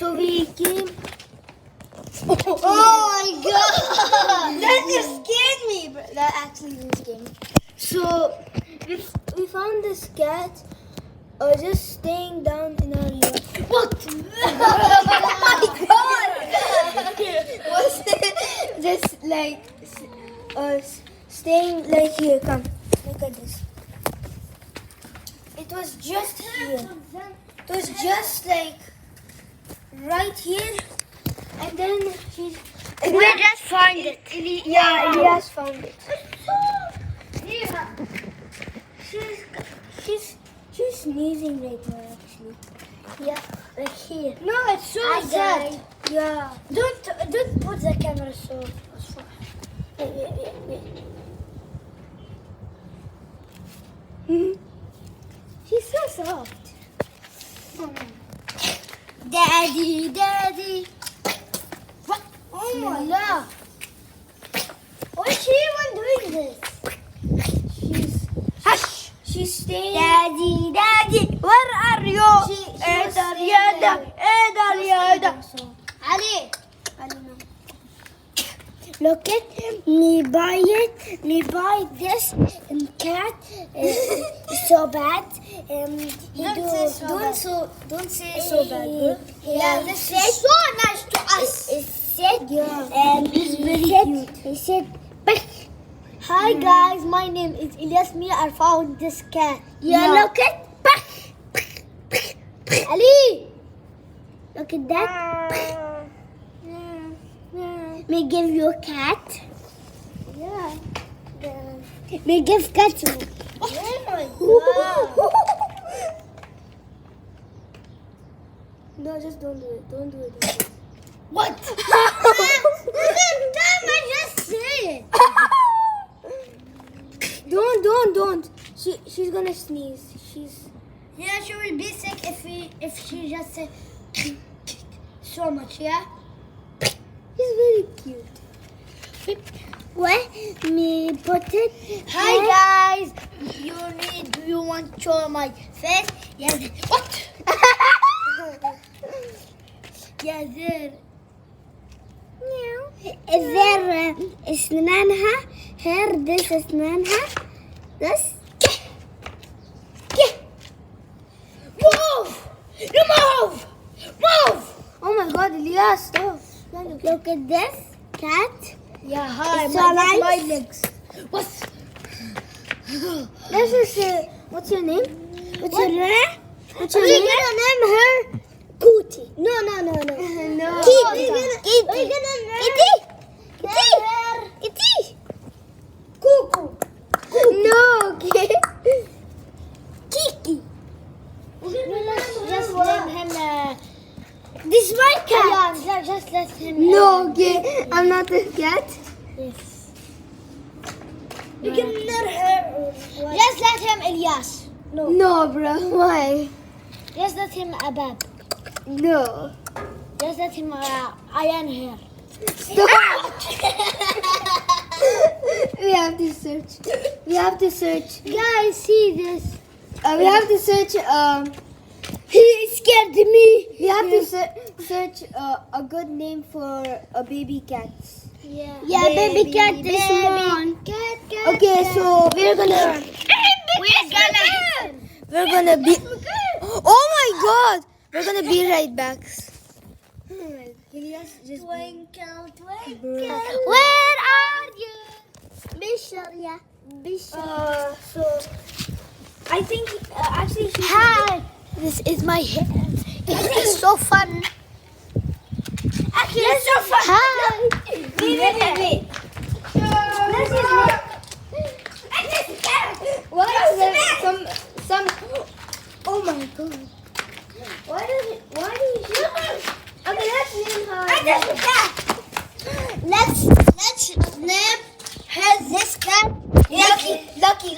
So we came. Oh my god! That just scared me. But that actually didn't scare me. So we found this cat just staying down in our yard. What? Oh my god! Was it just like staying like here? Come, look at this. It was just here. It was just like right here, and then she. We just found it. Yeah, Elias found it. Yeah. She's sneezing right now, actually. Yeah, like here. No, it's so I sad. died. Yeah. Don't put the camera so far. Wait. She's so soft. Daddy. What? Oh my god. Why is she even doing this? She's staying. Daddy, where are you? She was staying Eder. So, Ali, I don't know. look at me buy it. Me buy this cat. So bad. Don't say so bad, bro. Yeah, this is so nice to us. It said, Yeah. it's very cute. He said, hi guys, my name is Elias. Me, I found this cat. Yeah. Look at Ali. Look at that. Me give you a cat. Yeah. Me give cat to you. Oh my god. No, just don't do it. Don't do it. What? Damn, I just said it. Don't. She's gonna sneeze. Yeah, she will be sick if she just said so much, yeah? She's very cute. What? Me put it. Hi guys. Do you want to show my face? Yes. What? Yeah, there. Is there اسنانها? Here, this اسنانها. This. Move! You move! Oh my god, Elias, stop. Look at this cat. Yeah, hi. It's so nice. My legs. What? This is what's your name? What's your name? What's your We're name? gonna name her Cootie. No. No. Kitty. Kitty. Cuckoo. No, okay. Kiki. Just let him. This is my cat. Yeah, just let him. No, okay. I'm not a cat. Yes. You can let her. Just let him, Elias. No, bro. Why? Just let him Abab. No. Just let him iron hair. Stop. We have to search. Guys, see this. We have to search. He scared me. We have to search a good name for a baby cat. Yeah, baby cat this one. Okay, so we're gonna be. Oh my god! We're gonna be right back. Twinkle, twinkle. Bro. Where are you? Bisharia. So I think actually she. Hi. This is my hair. It's so fun. Actually, it's so fun. Hi. Wait. Why is there some? Oh my god! Why do you? Okay, let's name her. Let's name her this cat. Lucky.